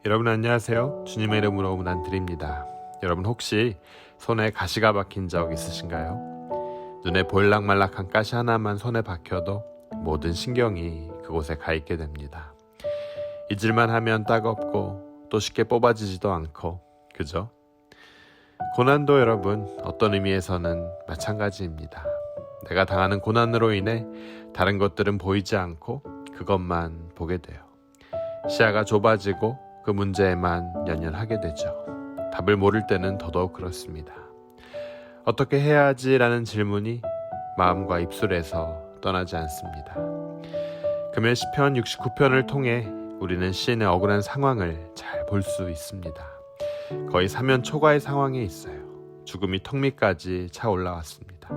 여러분 안녕하세요. 주님의 이름으로 문안드립니다. 여러분 혹시 손에 가시가 박힌 적 있으신가요? 눈에 보일락말락한 가시 하나만 손에 박혀도 모든 신경이 그곳에 가 있게 됩니다. 잊을만 하면 따갑고 또 쉽게 뽑아지지도 않고, 그죠? 고난도 여러분 어떤 의미에서는 마찬가지입니다. 내가 당하는 고난으로 인해 다른 것들은 보이지 않고 그것만 보게 돼요. 시야가 좁아지고 그 문제에만 연연하게 되죠. 답을 모를 때는 더더욱 그렇습니다. 어떻게 해야 하지라는 질문이 마음과 입술에서 떠나지 않습니다. 금요 시편 69편을 통해 우리는 시인의 억울한 상황을 잘 볼 수 있습니다. 거의 사면 초과의 상황에 있어요. 죽음이 턱 밑까지 차 올라왔습니다.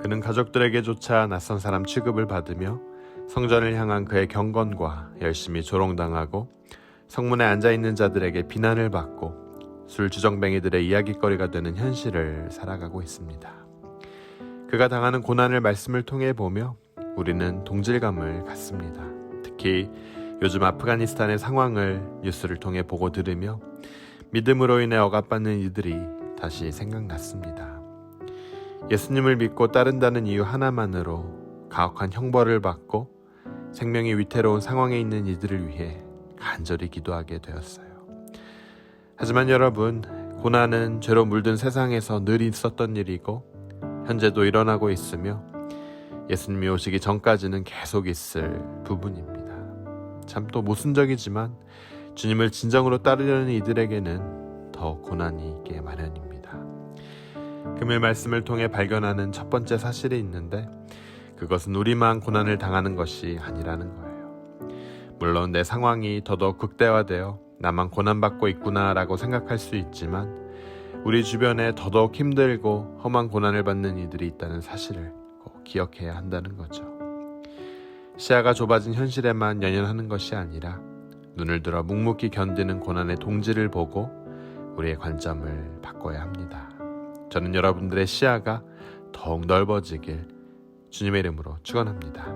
그는 가족들에게조차 낯선 사람 취급을 받으며 성전을 향한 그의 경건과 열심히 조롱당하고 성문에 앉아있는 자들에게 비난을 받고 술 주정뱅이들의 이야깃거리가 되는 현실을 살아가고 있습니다. 그가 당하는 고난을 말씀을 통해 보며 우리는 동질감을 갖습니다. 특히 요즘 아프가니스탄의 상황을 뉴스를 통해 보고 들으며 믿음으로 인해 억압받는 이들이 다시 생각났습니다. 예수님을 믿고 따른다는 이유 하나만으로 가혹한 형벌을 받고 생명이 위태로운 상황에 있는 이들을 위해 간절히 기도하게 되었어요. 하지만 여러분, 고난은 죄로 물든 세상에서 늘 있었던 일이고 현재도 일어나고 있으며 예수님이 오시기 전까지는 계속 있을 부분입니다. 참 또 모순적이지만 주님을 진정으로 따르려는 이들에게는 더 고난이 있게 마련입니다. 금요일 말씀을 통해 발견하는 첫 번째 사실이 있는데 그것은 우리만 고난을 당하는 것이 아니라는 거예요. 물론 내 상황이 더더욱 극대화되어 나만 고난받고 있구나라고 생각할 수 있지만 우리 주변에 더더욱 힘들고 험한 고난을 받는 이들이 있다는 사실을 꼭 기억해야 한다는 거죠. 시야가 좁아진 현실에만 연연하는 것이 아니라 눈을 들어 묵묵히 견디는 고난의 동지를 보고 우리의 관점을 바꿔야 합니다. 저는 여러분들의 시야가 더욱 넓어지길 주님의 이름으로 축원합니다.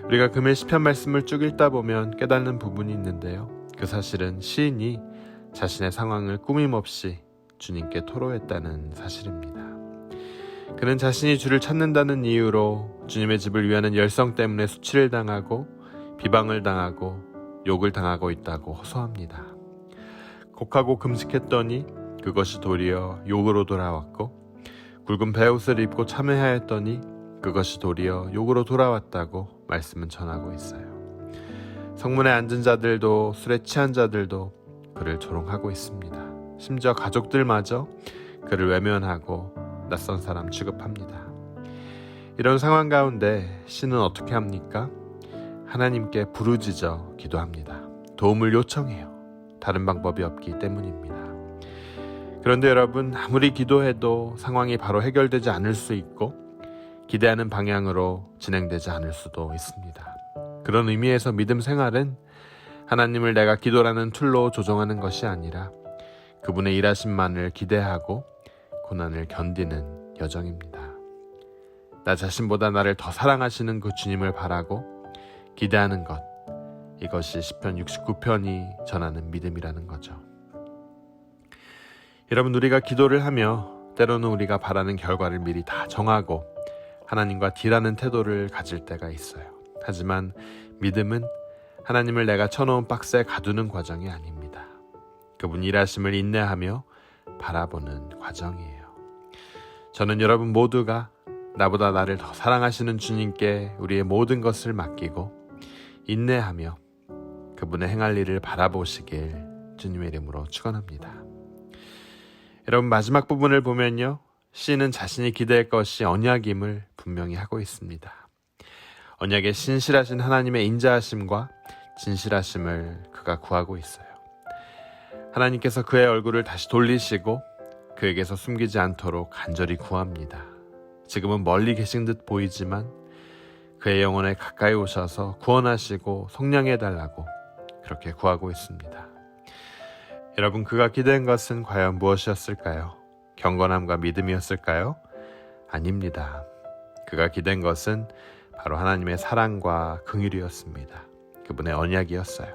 우리가 금일 시편 말씀을 쭉 읽다 보면 깨닫는 부분이 있는데요. 그 사실은 시인이 자신의 상황을 꾸밈없이 주님께 토로했다는 사실입니다. 그는 자신이 주를 찾는다는 이유로 주님의 집을 위하는 열성 때문에 수치를 당하고 비방을 당하고 욕을 당하고 있다고 호소합니다. 곡하고 금식했더니 그것이 도리어 욕으로 돌아왔고 굵은 베옷을 입고 참회하였더니 그것이 도리어 욕으로 돌아왔다고 말씀은 전하고 있어요. 성문에 앉은 자들도 술에 취한 자들도 그를 조롱하고 있습니다. 심지어 가족들마저 그를 외면하고 낯선 사람 취급합니다. 이런 상황 가운데 시는 어떻게 합니까? 하나님께 부르짖어 기도합니다. 도움을 요청해요. 다른 방법이 없기 때문입니다. 그런데 여러분, 아무리 기도해도 상황이 바로 해결되지 않을 수 있고 기대하는 방향으로 진행되지 않을 수도 있습니다. 그런 의미에서 믿음 생활은 하나님을 내가 기도라는 툴로 조정하는 것이 아니라 그분의 일하심만을 기대하고 고난을 견디는 여정입니다. 나 자신보다 나를 더 사랑하시는 그 주님을 바라고 기대하는 것, 이것이 시편 69편이 전하는 믿음이라는 거죠. 여러분, 우리가 기도를 하며 때로는 우리가 바라는 결과를 미리 다 정하고 하나님과 딜하는 태도를 가질 때가 있어요. 하지만 믿음은 하나님을 내가 쳐놓은 박스에 가두는 과정이 아닙니다. 그분 일하심을 인내하며 바라보는 과정이에요. 저는 여러분 모두가 나보다 나를 더 사랑하시는 주님께 우리의 모든 것을 맡기고 인내하며 그분의 행할 일을 바라보시길 주님의 이름으로 축원합니다. 여러분, 마지막 부분을 보면요, 시인은 자신이 기대할 것이 언약임을 분명히 하고 있습니다. 언약의 신실하신 하나님의 인자하심과 진실하심을 그가 구하고 있어요. 하나님께서 그의 얼굴을 다시 돌리시고 그에게서 숨기지 않도록 간절히 구합니다. 지금은 멀리 계신 듯 보이지만 그의 영혼에 가까이 오셔서 구원하시고 성령해달라고 그렇게 구하고 있습니다. 여러분, 그가 기대한 것은 과연 무엇이었을까요? 경건함과 믿음이었을까요? 아닙니다. 그가 기댄 것은 바로 하나님의 사랑과 긍휼이었습니다. 그분의 언약이었어요.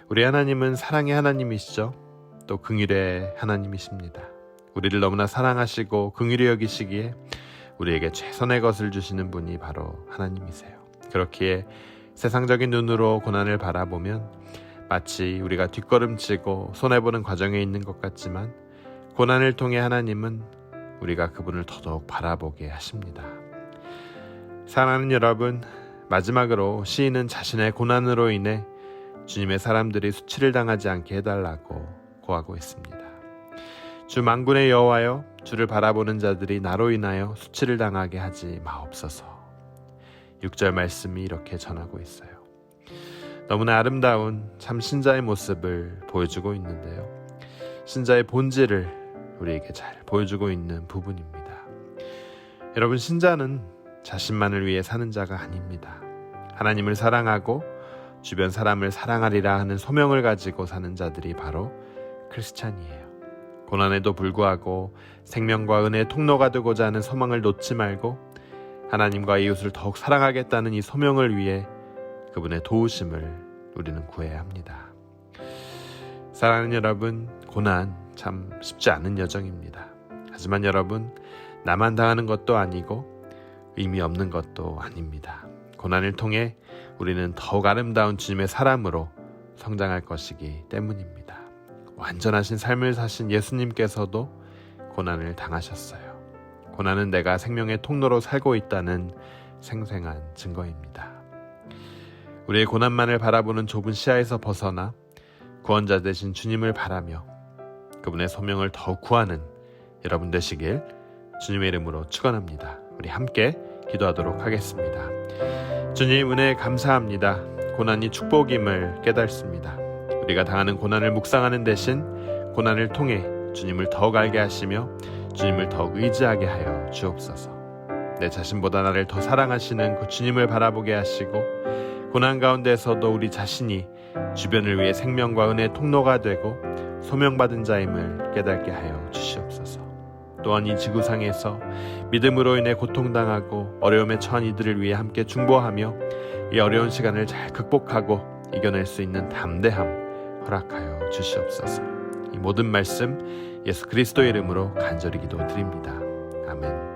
우리 하나님은 사랑의 하나님이시죠. 또 긍휼의 하나님이십니다. 우리를 너무나 사랑하시고 긍휼히 여기시기에 우리에게 최선의 것을 주시는 분이 바로 하나님이세요. 그렇기에 세상적인 눈으로 고난을 바라보면 마치 우리가 뒷걸음치고 손해보는 과정에 있는 것 같지만 고난을 통해 하나님은 우리가 그분을 더더욱 바라보게 하십니다. 사랑하는 여러분, 마지막으로 시인은 자신의 고난으로 인해 주님의 사람들이 수치를 당하지 않게 해달라고 구하고 있습니다. 주 만군의 여호와여, 주를 바라보는 자들이 나로 인하여 수치를 당하게 하지 마옵소서. 6절 말씀이 이렇게 전하고 있어요. 너무나 아름다운 참 신자의 모습을 보여주고 있는데요. 신자의 본질을 우리에게 잘 보여주고 있는 부분입니다. 여러분, 신자는 자신만을 위해 사는 자가 아닙니다. 하나님을 사랑하고 주변 사람을 사랑하리라 하는 소명을 가지고 사는 자들이 바로 크리스찬이에요. 고난에도 불구하고 생명과 은혜의 통로가 되고자 하는 소망을 놓지 말고 하나님과 이웃을 더욱 사랑하겠다는 이 소명을 위해 그분의 도우심을 우리는 구해야 합니다. 사랑하는 여러분, 고난 참 쉽지 않은 여정입니다. 하지만 여러분, 나만 당하는 것도 아니고 의미 없는 것도 아닙니다. 고난을 통해 우리는 더욱 아름다운 주님의 사람으로 성장할 것이기 때문입니다. 완전하신 삶을 사신 예수님께서도 고난을 당하셨어요. 고난은 내가 생명의 통로로 살고 있다는 생생한 증거입니다. 우리의 고난만을 바라보는 좁은 시야에서 벗어나 구원자 되신 주님을 바라며 그분의 소명을 더욱 구하는 여러분 되시길 주님의 이름으로 축원합니다. 우리 함께 기도하도록 하겠습니다. 주님, 은혜에 감사합니다. 고난이 축복임을 깨닫습니다. 우리가 당하는 고난을 묵상하는 대신 고난을 통해 주님을 더욱 알게 하시며 주님을 더욱 의지하게 하여 주옵소서. 내 자신보다 나를 더 사랑하시는 그 주님을 바라보게 하시고 고난 가운데서도 우리 자신이 주변을 위해 생명과 은혜의 통로가 되고 소명받은 자임을 깨닫게 하여 주시옵소서. 또한 이 지구상에서 믿음으로 인해 고통당하고 어려움에 처한 이들을 위해 함께 중보하며 이 어려운 시간을 잘 극복하고 이겨낼 수 있는 담대함 허락하여 주시옵소서. 이 모든 말씀 예수 그리스도의 이름으로 간절히 기도드립니다. 아멘.